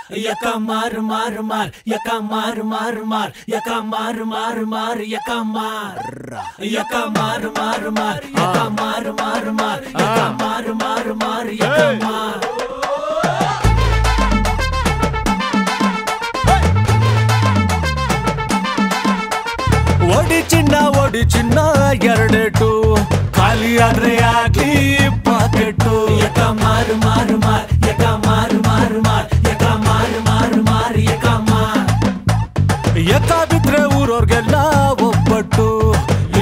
Yaka mar mar mar, yaka mar mar mar, yaka mar mar mar, yaka mar. Yaka mar mar mar, yaka mar mar mar, yaka mar mar mar, yaka mar. ಓಡಿ ಚಿನ್ನ ಎರಡೇಟು ಖಾಲಿ ಆದ್ರೆ ಆಗ್ಲಿ pocket ಯಕ ಮಾರು ಮಾರು ಮಾರ್ ಯಕ ಮಾರು ಮಾರು ಮಾರ್ ಯಕ ಮಾರು ಮಾರು ಮಾರ್ ಯಕ ಮಾರ್ ಯಕ ಬಿದ್ರೆ ಊರವ್ರಿಗೆಲ್ಲ ಒಬ್ಬಟ್ಟು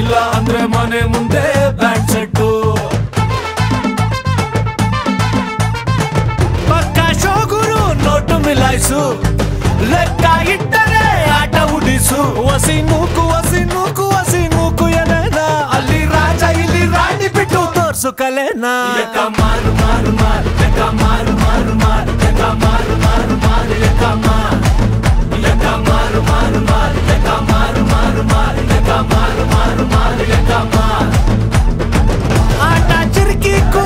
ಇಲ್ಲ ಅಂದ್ರೆ ಮನೆ ಮುಂದೆ ಬ್ಯಾಂಡ್ ಸೆಟ್ಟು ಪಕ್ಕ ಶೋಗುರು ನೋಟು ಮಿಲಾಯಿಸು ಲೆಕ್ಕ ಇಟ್ಟರೆ ಆಟ ಉಡಿಸು ವಸಿ ನೂಕು ಎನೇನ ಅಲ್ಲಿ ರಾಜ ಇಲ್ಲಿ ರಾಣಿ ಬಿಟ್ಟು ತೋರ್ಸು ಕಲೆನ ಯಕ ಮಾರು ಮಾರು ಮಾರ್ ಯಕ ಮಾರು ಮಾರು ಮಾರ್ ಯಕ ಮಾರು ಮಾರು ಮಾರ್ ಯಕ ಮಾರ್ ಯಕ ಮಾರು ಮಾರು ಮಾರ್ ಯಕ ಮಾರು ಮಾರು ಮಾರ್ ಯಕ ಮಾರು ಮಾರು ಮಾರ್ ಯಕ ಮಾರ್ ಆಟ ಚಿರ್ಕಿಕು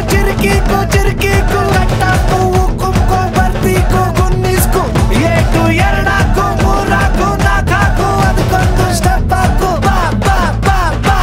ಕಟ್ಟಕು ಕುಂಕೋ ಬರ್ತಿಕು ಗುನ್ನಿಸ್ಕು ಏಟು ಎರಡಾಕು ಮೂರಾಕು ನಾಲ್ಕಾಕು ಅದಕ್ಕೊಂದು ಸ್ಟೆಪ್ ಹಾಕು ಬಾ ಬಾ ಬಾ ಬಾ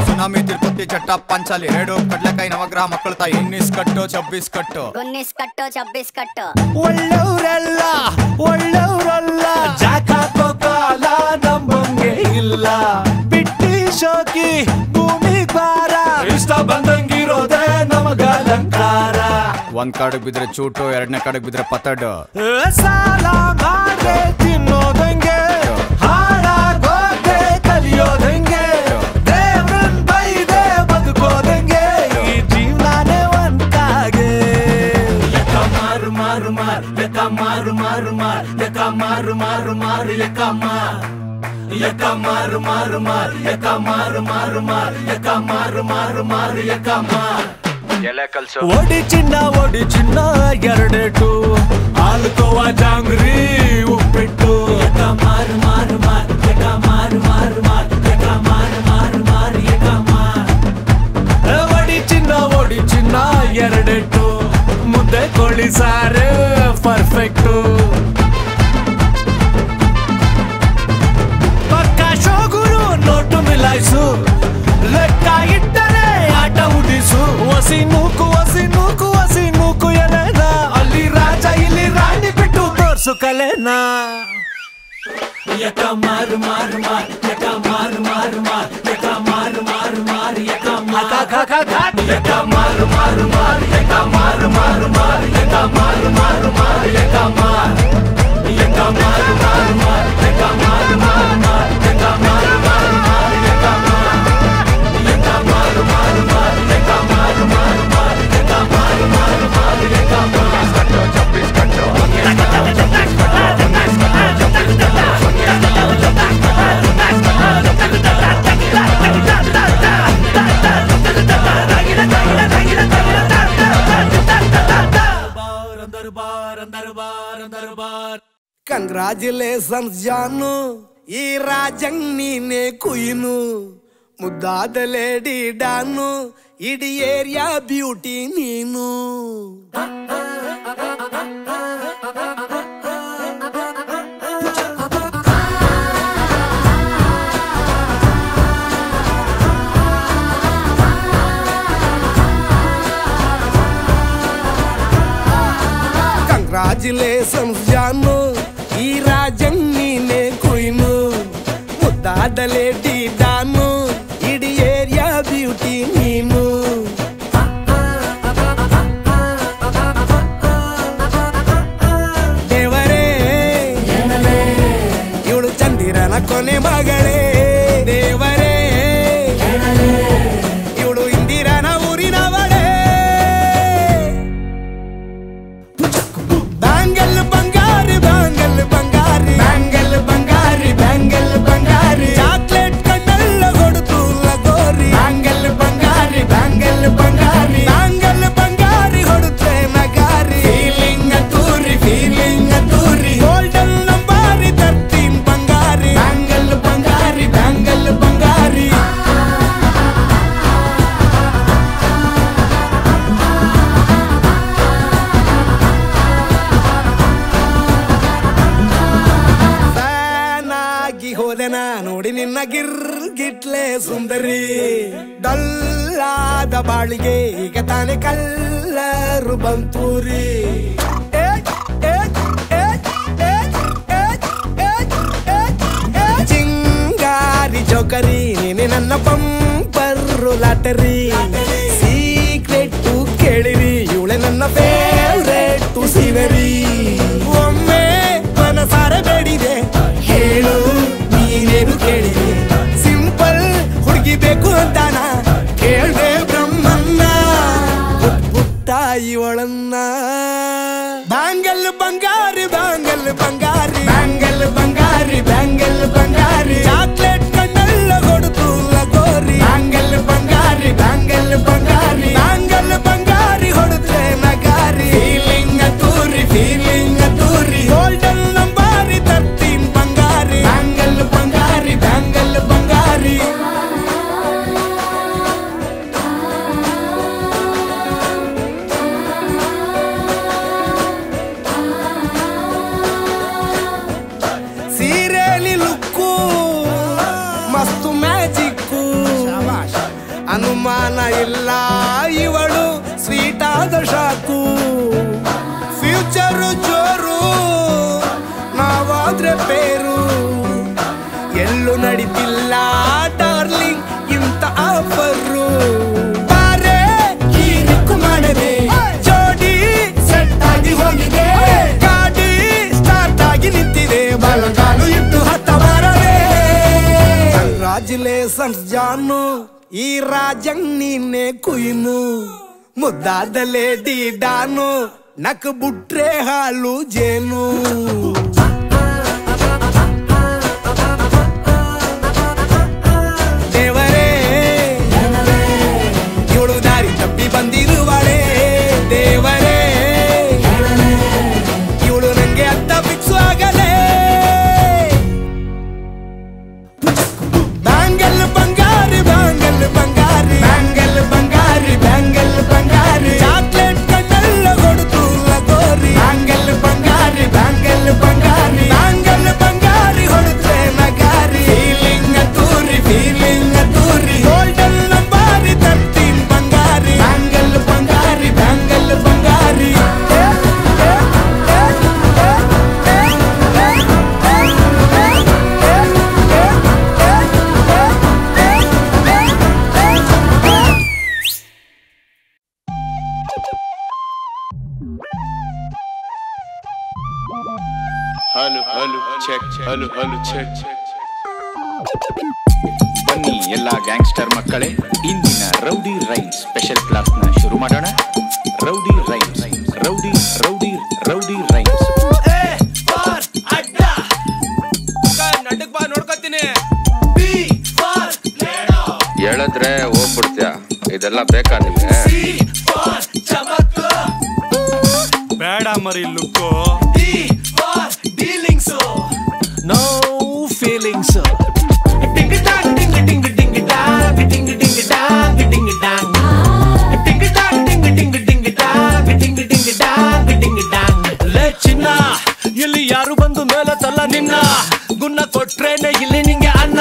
ಸುನಾಮಿ ತಿರುಪತಿ ಚಟ್ಟ ಪಂಚಾಲಿ ರೇಡು ಕಡ್ಲೆಕಾಯಿ ನವಗ್ರಹ ಮಕ್ಕಳ ತಾಯಿ 19 ಕಟ್ಟು 26 ಕಟ್ಟು 19 ಕಟ್ಟು 26 ಕಟ್ಟು ಒಳ್ಳೆಯವರಲ್ಲ ಜಾಕಾಕೋ ಕಾಲ ನಂಬಂಗೆ ಇಲ್ಲ ಬಿಟ್ಟಿ ಶೋಕಿ ಭೂಮಿ ಭಾರ ಇಷ್ಟ ಬಂದಂಗಿರೋದೆ ನಮಗ ಅಲಂಕಾರ ಒಂದ್ ಕಾಡಿಗೆ ಬಿದ್ರೆ ಚೂಟು ಎರಡನೇ ಕಾಡಿಗೆ ಬಿದ್ರೆ ಪತ್ತಡು ಸಾಲ ಮಾಡ್ರೆ ತಿನ್ನೋದಂಗೆ ಹಾಳಾಗೋದೆ ಕಲಿಯೋದಂಗೆ ದೇವ್ರನ್ ಬೈದೆ ಬದುಕೋದಂಗೆ ಈ ಜೀವನಾನೇ ಒಂದಾಗೆ ಯಕ ಮಾರು ಮಾರು ಮಾರ್ ಯಕ ಮಾರು ಮಾರು ಮಾರ್ ಯಕ ಮಾರು ಮಾರು ಮಾರ್ ಯಕ ಮಾರ್ ಯಕ ಮಾರು ಮಾರು ಮಾರ್ ಯಕ ಮಾರು ಮಾರು ಮಾರ್ ಯಕ ಮಾರು ಮಾರು ಮಾರ್ ಯಕ ಮಾರ್ ಓಡಿ ಚಿನ್ನ ಎರಡೇಟು ಹಾಲುಕೋವಾ ಜಾಂಗ್ರಿ ಉಪ್ಪಿಟ್ಟು ಯಕ ಮಾರು ಮಾರು ಮಾರ್ ಯಕ ಮಾರು ಮಾರು ಮಾರ್ ಯಕ ಮಾರು ಮಾರು ಮಾರ್ ಯಕ ಮಾರ್ ಓಡಿ ಚಿನ್ನ ಎರಡೇಟು ಮುದ್ದೆ ಕೋಳಿ ಸಾರೆ ಪರ್ಫೆಕ್ಟು ಪಕ್ಕ ಶೋಗುರು ನೋಟು ಮಿಲಾಯಿಸು ಲೆಕ್ಕ ಇಟ್ಟರೆ ಆಟ ಉಡಿಸು ವಸಿ ನೂಕು ಎನೇನ ಅಲ್ಲಿ ರಾಜ ಇಲ್ಲಿ ರಾಣಿ ಬಿಟ್ಟು ತೋರ್ಸು ಕಲೆನ ಯಕ ಮಾರು ಮಾರು ಮಾರ್ ಯಕ ಮಾರು ಮಾರು ಮಾರ್ ಯಕ ಮಾರು ಮಾರು ಮಾರ್ ಯಕ ಮಾರ್ ಯಕ ಮಾರು ಮಾರು ಮಾರ್ ಯಕ ಮಾರು ಮಾರು ಮಾರ್ ಯಕ ಮಾರು ಮಾರು ಮಾರ್ ಯಕ ಮಾರ್ ಯಕ ಮಾರು ಮಾರು ಮಾರ್ ಯಕ ಮಾರು ಮಾರು ಮಾರ್ ಯಕ ಮಾರು ಮಾರು ಮಾರ್ ಯಕ ಮಾರ್ ಯಕ ಮಾರು ಮಾರು ಮಾರ್ ಯಕ ಮಾರು ಮಾರು ಮಾರ್ ಯಕ ಮಾರು ಮಾರು ಮಾರ್ ಯಕ ಮಾರ್ ಕಂಗ್ರಾಚುಲೇಷನ್ಸ್ ಜಾನು ಈ ರಾಜಂಗ್ ನೀನೆ ಕುಯ್ನು ಮುದ್ದಾದ ಲೇಡಿ ಡಾನು ಇಡೀ ಏರಿಯಾ ಬ್ಯೂಟಿ ನೀನು ಕಂಗ್ರಾಚುಲೇಷನ್ಸ್ ಜಾನು ಈ ರಾಜಂಗ್ ನೀನೆ ಕುಯ್ನು ಮುದ್ದಾದ ಲೇಡಿ ಡಾನು ಇಡೀ ಏರಿಯಾ ಬ್ಯೂಟಿ ನೀನು ದೇವರೇ ಇವಳು ಚಂದಿರನ ಕೊನೆ ಮಗಳೇ ದೇವರೇ ಇವಳು ಇಂದಿರನ ಊರಿನವಳೇ ಬ್ಯಾಂಗಲ್ ಬಂಗಾರಿ ಬ್ಯಾಂಗಲ್ ಬಂಗಾರಿ ಬ್ಯಾಂಗಲ್ ಬಂಗಾರಿ ಬ್ಯಾಂಗಲ್ ಬಂಗಾರಿ ಹೋದೆನ ನೋಡಿ ನಿನ್ನ ಗಿರ್ಗಿಟ್ಲೆ ಸುಂದರಿ ಡಲ್ಲಾದ ಬಾಳಿಗೆ ಈಗ ತಾನೆ ಕಲ್ಲರು ಬಂತೂರಿ ಚಿಂಗಾರಿ ಜೋಕರಿ ನೀನೆ ನನ್ನ ಪಂಪರು ಲಾಟರಿ ಸೀಕ್ರೆಟ್ ಕೇಳಿರಿ ಇವಳೆ ನನ್ನ ಫೇವ್ರೇಟ್ ಸಿವರಿ ಒಮ್ಮೆ ಮನಸಾರೆ ಬೇಡಿದೆ ಹೇಳು ನೀನೇನು ಕೇಳಿದೆ ಸಿಂಪಲ್ ಹುಡುಗಿ ಬೇಕು ಅಂತಾನ ಕೇಳ್ದೆ ಬ್ರಹ್ಮನ್ನ ಪುಟ್ಟ ಇವಳನ್ನ ಬ್ಯಾಂಗಲ್ ಬಂಗಾರಿ ಬ್ಯಾಂಗಲ್ ಬಂಗಾರಿ ಬ್ಯಾಂಗಲ್ ಬಂಗಾರಿ ಬ್ಯಾಂಗಲ್ ಬಂಗಾರಿ ಚಾಕ್ಲೇಟ್ ಕಣ್ಣೆಲ್ಲ ಕೊಡುತ್ತು ಲಗೋರಿ ಬ್ಯಾಂಗಲ್ ಬಂಗಾರಿ ಬ್ಯಾಂಗಲ್ ಬಂಗಾರಿ ಬ್ಯಾಂಗಲ್ ಬಂಗಾರಿ ಹೊಡೆದ್ರೆ ನಗಾರಿ ಫೀಲಿಂಗ್ ತೂರಿ ಗೋಲ್ಡನ್ ನಂಬಾರಿ 13 ಬಂಗಾರಿ ಬ್ಯಾಂಗಲ್ ಬಂಗಾರಿ ಬ್ಯಾಂಗಲ್ ಬಂಗಾರಿ ಸೀರೆಲಿ ಲುಕ್ಕು ಮಸ್ತು ಮ್ಯಾಜಿಕ್ಕು ಅನುಮಾನ ಇಲ್ಲ ಇವಳು ಸ್ವೀಟ್ ಆದ ಶಾಕು ಫ್ಯೂಚರು ಜೋರು ನಾವಾದ್ರೆ ಬೇರು ಎಲ್ಲೂ ನಡೀತಿಲ್ಲ ಡಾರ್ಲಿಂಗ್ ಇಂತ ಆಫರು ಬಾರೆ ಹೀರಿಕ್ಕು ಮಾಡದೆ ಜೋಡಿ ಸೆಟ್ ಆಗಿ ಹೋಗಿದೆ ಗಾಡಿ ಸ್ಟಾರ್ಟ್ ಆಗಿ ನಿಂತಿದೆ ಬಲಗಾಲು ಇಟ್ಟು ಹತ್ತ ಬಾರದೆ ಕಂಗ್ರಾಚುಲೇಷನ್ಸ್ ಜಾನು ಈ ರಾಜಂಗ್ ನೀನೆ ಕುಯ್ನು ಮುದ್ದಾದ ಲೇಡಿ ಡಾನು ನಕ್ ಬುಟ್ರೆ ಹಾಲು ಜೇನು ದೇವರೇ ಇವಳು ದಾರಿ ತಪ್ಪಿ ಬಂದಿರುವಳೆ ದೇವರೇ ಇವಳು ನಂಗೆ ಅತ್ತ ಫಿಕ್ಸು ಆಗಲೇ ಬ್ಯಾಂಗಲ್ ಬಂಗಾರಿ ಬ್ಯಾಂಗಲ್ ಬಂಗಾರಿ ಬ್ಯಾಂಗಲ್ ಬಂಗಾರಿ ಬ್ಯಾಂಗಲ್ ಬಂಗಾರಿ ಚಾಕ್ಲೇಟ್ ಕಣ್ಣೆಲ್ಲ ಕೊಡುತ್ತು ಲಗೋರಿ ಬ್ಯಾಂಗಲ್ ಬಂಗಾರಿ ಬ್ಯಾಂಗಲ್ ಬಂಗಾರಿ ಬ್ಯಾಂಗಲ್ ಬಂಗಾರಿ ಹೊಡೆದ್ರೆ ನಗಾರಿ ಫೀಲಿಂಗ್ ತೂರಿ ಗೋಲ್ಡನ್ ನಂಬಾರಿ 13 ಬಂಗಾರಿ ಬ್ಯಾಂಗಲ್ ಬಂಗಾರಿ ಬ್ಯಾಂಗಲ್ ಬಂಗಾರಿ ಹಲು ಹಲು ಚೆಕ್ ಹಲು ಹಲು ಚೆಕ್ ಬನ್ನಿ ಎಲ್ಲ ಗ್ಯಾಂಗ್ಸ್ಟರ್ ಮಕ್ಕಳೇ ಇಂದಿನ ರೌಡಿ ರೈಮ್ಸ್ ಸ್ಪೆಷಲ್ ಕ್ಲಾಸ್ ನ ಶುರು ಮಾಡೋಣ rowdy rhymes rowdy rowdy rowdy rhymes ನಟಕ್ ಬಾ ನೋಡ್ಕೊತೀನಿ ಹೇಳಿದ್ರೆ ಹೋಗ್ಬಿಡ್ತೀಯ ಇದೆಲ್ಲ ಬೇಕಾ ನಿಮ್ಗೆ ಬೇಡ ಮರಿ ಲುಕ್ಕು ನೋ ಫೀಲಿಂಗ್ಸ್ ಚಿನ್ನ ಇಲ್ಲಿ ಯಾರು ಬಂದು ಮೇಲೆ ತಲ್ಲ ನಿನ್ನ ಗುನ್ನ ಕೊಟ್ರೇನೆ ಇಲ್ಲಿ ನಿಂಗೆ ಅನ್ನ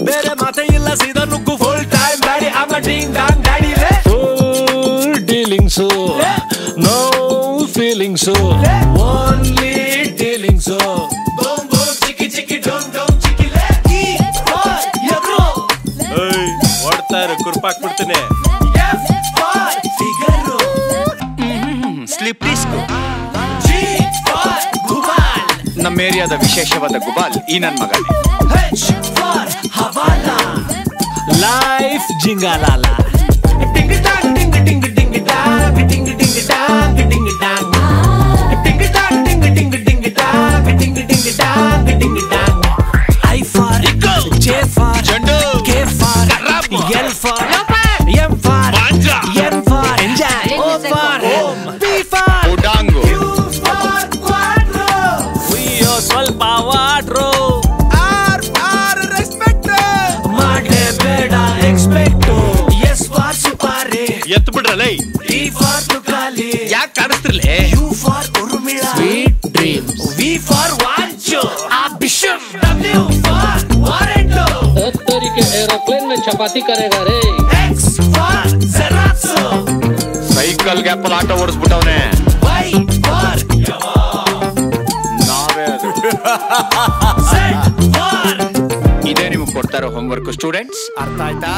ಬೇರೆ ಮಾತೆ ಇಲ್ಲ ಸೀದಾ ನುಗ್ಗು ಫುಲ್ ಟೈಮ್ ಬ್ಯಾಡಿ ಅಮ್ಮ ding dong daddy full dealings no feelings only dealings ಓಡ್ತಾ ಇರು ಕುರ್ಪಾಕ್ಬಿಡ್ತೀನಿ ಸ್ಲಿಪ್ ಡಿಸ್ಕ್ ನಮ್ಮ ಏರಿಯಾದ ವಿಶೇಷವಾದ ಗುಬಾಲ್ ಈ ನನ್ ಮಗ life ಜಿಂಗಾಲಾಲ I for J for K for L for M for N for enjoy O for P for ಉಡಾಂಗು ಸ್ವಲ್ಪ ವಾಟ್ರು ರೆಸ್ಪೆಕ್ಟ್ ಮಾಡಲೇಬೇಡ ಎಕ್ಸ್ಪೆಕ್ಟ್ ಎಸ್ ಫಾರ್ ಸುಪಾರಿ ಎತ್ತು ಬಿಡ್ರಲ್ಲ ಟಿ ಫಾರ್ ತುಕಾಲಿ ಯಾಕೆ ಕಾಣಿಸ್ತಿರ್ಲೆ U for Urmila sweet dreams V for ವಾಂಚು ಆ ಬಿಷಪ್ ಡಬ್ಲ್ಯೂ ಫಾರ್ ಚಪಾತಿ ಕರೆಗ ರೇ ಸೈಕಲ್ ಗ್ಯಾಪ್ ಆಟೋ ಓಡಿಸ್ಬಿಟ್ಟವನೆ ನಾವೇ ಅದು ಇದೇ ನಿಮ್ಗೆ ಕೊಡ್ತಾರೋ ಹೋಮ್ವರ್ಕ್ ಸ್ಟೂಡೆಂಟ್ಸ್ ಅರ್ಥ ಆಯ್ತಾ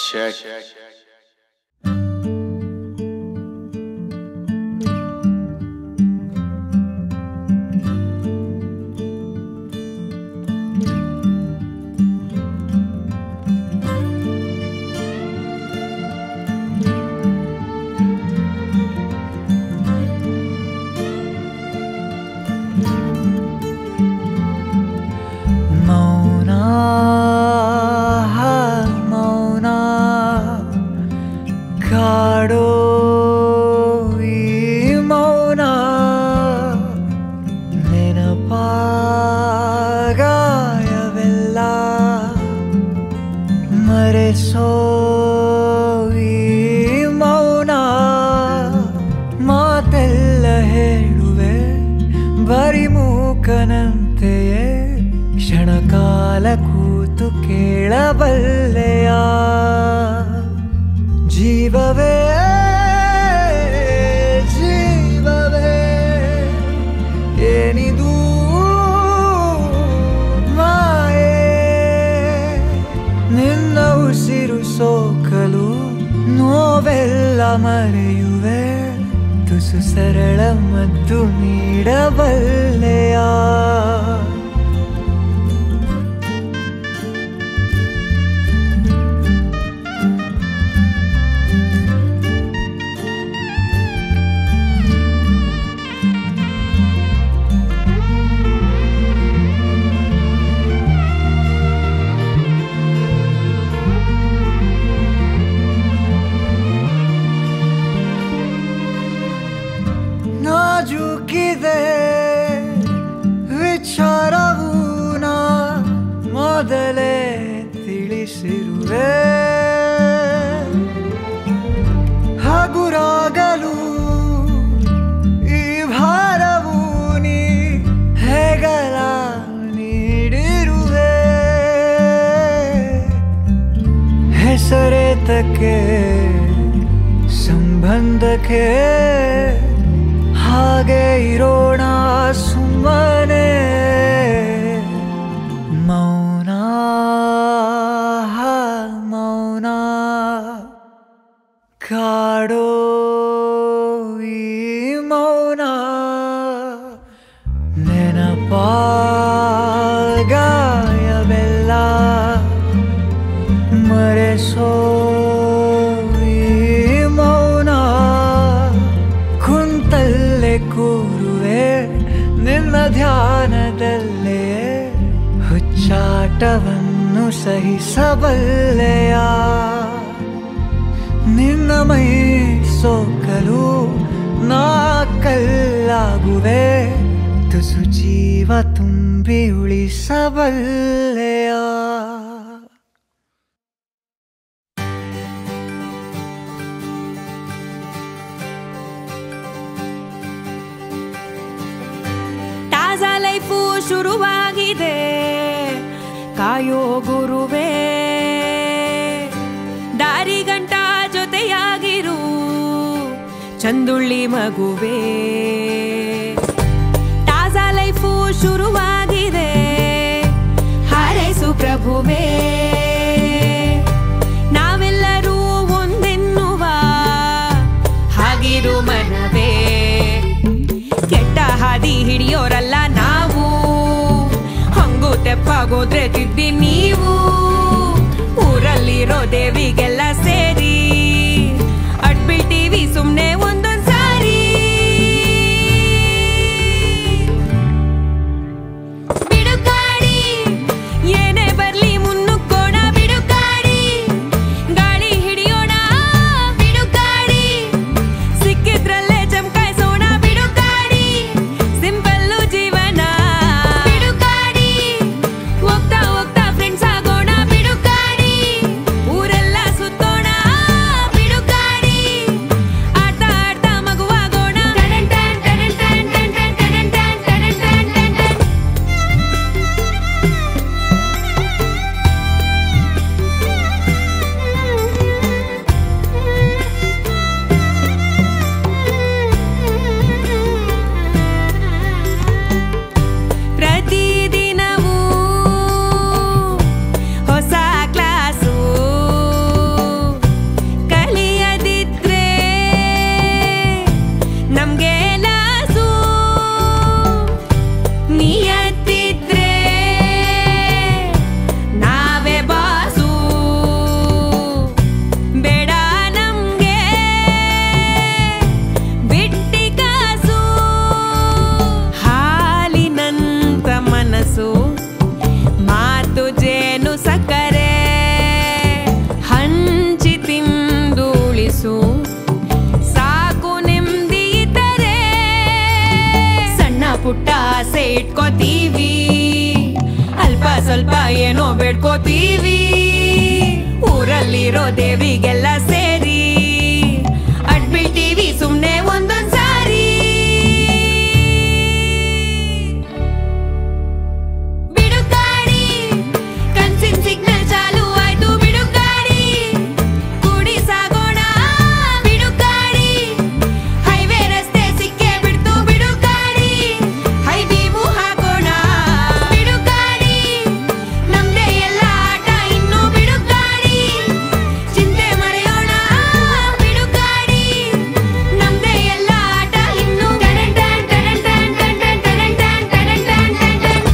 check. ಮರೆಯುವೆ ತುಸು ಸರಳ ಮದ್ದು ನೀಡಬಲ್ಲೆಯ ನಾಜೂಕಿದೆ ವಿಚಾರವು ನಾ ಮೊದಲೇ ತಿಳಿಸಿರುವೆ ಹಗುರಾಗಲು ಈ ಭಾರವು ನೀ ಹೆಗಲ ನೀಡಿರುವೆ ಹೆಸರೇತಕ್ಕೆ ಸಂಬಂಧಕ್ಕೆ ಹಾಗೆ ಇರೋಣ ಸುಮ್ಮನೆ ಮೌನ ಮೌನ ಕಾಡೋ ಈ ಮೌನ ನೆನಪಾಗಾಯವೆಲ್ಲ ಮರೆಸೋ ಕೂರುವೆ ನಿನ್ನ ಧ್ಯಾನದಲ್ಲೇ ಹುಚ್ಚಾಟವನ್ನು ಸಹಿಸಬಲ್ಲೆಯ ನಿನ್ನ ಮೈ ಸೋಕಲು ನಾ ಕಲ್ಲಾಗುವೆ ತುಸು ಜೀವ ತುಂಬಿ ಉಳಿಸಬಲ್ಲೆಯ ಲೈಫು ಶುರುವಾಗಿದೆ ಕಾಯೋ ಗುರುವೇ ದಾರಿಗಂಟ ಜೊತೆಯಾಗಿರು ಚಂದುಳ್ಳಿ ಮಗುವೇ ತಾಜಾ ಲೈಫು ಶುರುವಾಗಿದೆ ಹಾರೈಸು ಪ್ರಭುವೇ ನಾವೆಲ್ಲರೂ ಒಂದೆನ್ನುವ ಹಾಗಿರು ಮನವೇ ಕೆಟ್ಟ ಹಾದಿ ಹಿಡಿಯೋರಲ್ಲ ನಾವು ಹಂಗು ತೆಪ್ಪಾಗೋದ್ರೆ ತಿದ್ದಿ ನೀವು ಊರಲ್ಲಿರೋ ದೇವಿಗೆಲ್ಲ ಸೇರಿ ಅಡ್ಬಿಟ್ಟಿವಿ ಸುಮ್ನೆ ಒಂದೊಂದ್ ಸಾರಿ ಬಿಡುಗಾಡಿ ಏನೇ ಬರ್ಲಿ ಮುನ್ನ ಇಟ್ಕೋತೀವಿ, ಅಲ್ಪ ಸ್ವಲ್ಪ ಏನೋ ಬೇಡ್ಕೋತೀವಿ. ಊರಲ್ಲಿರೋ ದೇವಿಗೆಲ್ಲ ಸೇರಿ ಅಡ್ಬಿಡ್ತೀವಿ ಸುಮ್ನೆ ಒಂದೊಂದ್ ಸಾರಿ. ಬಿಡುಗಾಡಿ ಕನ್ಸಿನ್ ಸಿಗ್ನಲ್ ಚಾಲು ಆಯ್ತು, ಬಿಡುಗಾಡಿ ಕೂಡಿ ಸಾಗೋಣ. ಬಿಡುಗಾಡಿ ಹೈವೇ ರಸ್ತೆ ಸಿಕ್ಕೇ ಬಿಡ್ತು, ಬಿಡುಗಾಡಿ ಹೈ ಬೀಮು ಹಾಕೋಣ. ಬಿಡುಗಾಡಿ ನಮ್ದೇ ಎಲ್ಲ ಆಟ ಇನ್ನು, ಬಿಡುಗಾಡಿ ಚಿಂತೆ ಮರೆಯೋಣ. ಬಿಡುಗಾಡಿ ನಮ್ದೇ ಎಲ್ಲ ಆಟ ಇನ್ನು. Ton ton ton ton ton ton ton ton ton ton ton.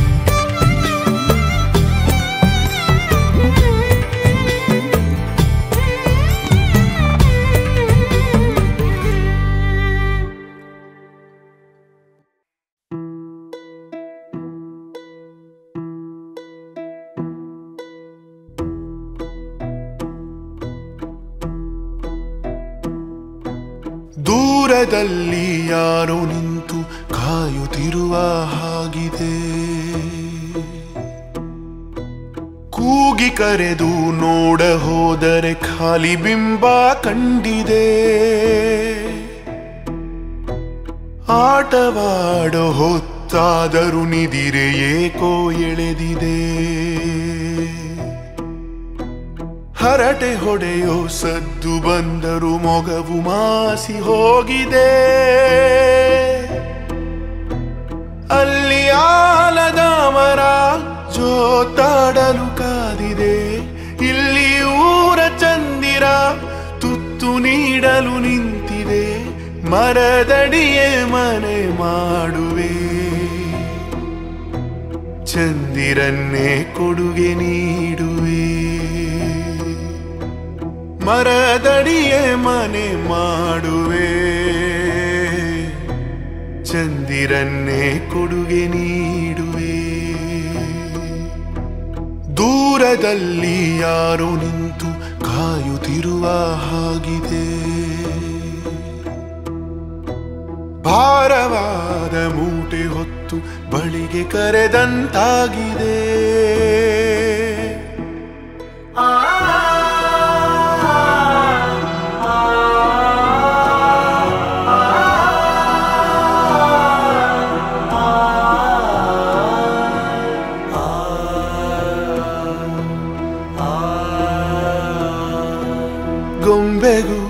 ದೂರದಲ್ಲಿ ಯಾರೋ ನಿಂತು ಕಾಯುತ್ತಿರುವ ಹಾಗಿದೆ, ಕೂಗಿ ಕರೆದು ನೋಡ ಹೋದರೆ ಖಾಲಿ ಬಿಂಬ ಕಂಡಿದೆ. ಆಟವಾಡೋ ಹೊತ್ತಾದರೂ ನಿದಿರೆ ಏಕೋ ಎಳೆದಿದೆ. ಹರಟೆ ಹೊಡೆಯೋ ಸದ್ದು ಬಂದರು ಮೊಗವು ಮಾಸಿ ಹೋಗಿದೆ. ಅಲ್ಲಿ ಆಲದ ಮರ ಜೋತಾಡಲು ಕಾದಿದೆ, ಇಲ್ಲಿ ಊರ ಚಂದಿರ ತುತ್ತು ನೀಡಲು ನಿಂತಿದೆ. ಮರದಡಿಯೇ ಮನೆ ಮಾಡುವೆ, ಚಂದಿರನ್ನೇ ಕೊಡುಗೆ ನೀಡುವೆ. ಮರದಡಿಯೇ ಮನೆ ಮಾಡುವೆ, ಚಂದಿರನ್ನೇ ಕೊಡುಗೆ ನೀಡುವೆ. ದೂರದಲ್ಲಿ ಯಾರೋ ನಿಂತು ಕಾಯುತ್ತಿರುವ ಹಾಗಿದೆ, ಭಾರವಾದ ಮೂಟೆ ಹೊತ್ತು ಬಳಿಗೆ ಕರೆದಂತಾಗಿದೆ. ಗೊಂಬೆಗೂ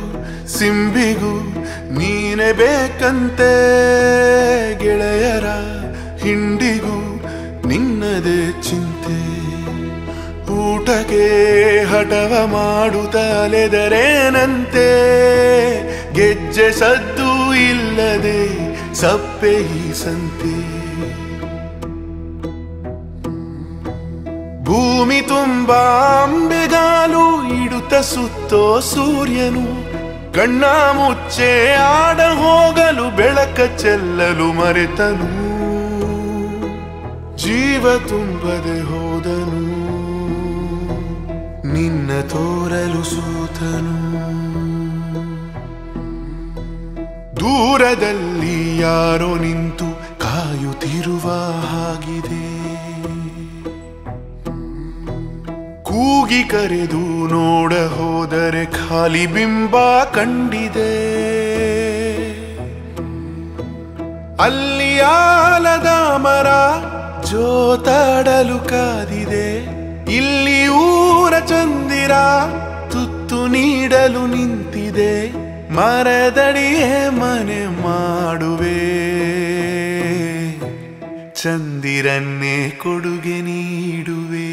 ಸಿಂಬಿಗೂ ನೀನೆ ಬೇಕಂತೆ, ಗೆಳೆಯರ ಹಿಂಡಿಗೂ ನಿನ್ನದೇ ಚಿಂತೆ. ಊಟಕ್ಕೆ ಹಠವ ಮಾಡುತ್ತಲೆದರೇನಂತೆ, ಗೆಜ್ಜೆ ಸದ್ದು ಇಲ್ಲದೆ ಸಪ್ಪೆ ಈ ಸಂತೆ. ಭೂಮಿ ತುಂಬ ಅಂಬೆಗಾಲು ಇಡುತ್ತ ಸುತ್ತೋ ಸೂರ್ಯನು, ಕಣ್ಣ ಮುಚ್ಚೆ ಆಡ ಹೋಗಲು ಬೆಳಕ ಚೆಲ್ಲಲು ಮರೆತನು. ಜೀವ ತುಂಬದೆ ಹೋದನು, ನಿನ್ನ ತೋರಲು ಸೋತನು. ದೂರದಲ್ಲಿ ಯಾರೋ ನಿಂತು ಕಾಯುತ್ತಿರುವ ಹಾಗಿದೆ, ಕೂಗಿ ಕರೆದು ನೋಡ ಹೋದರೆ ಖಾಲಿ ಬಿಂಬ ಕಂಡಿದೆ. ಅಲ್ಲಿ ಆಲದ ಮರ ಜೋತಾಡಲು ಕಾದಿದೆ, ಇಲ್ಲಿ ಊರ ಚಂದಿರ ತುತ್ತು ನೀಡಲು ನಿಂತಿದೆ. ಮರದಡಿಯೇ ಮನೆ ಮಾಡುವೆ, ಚಂದಿರನ್ನೇ ಕೊಡುಗೆ ನೀಡುವೆ.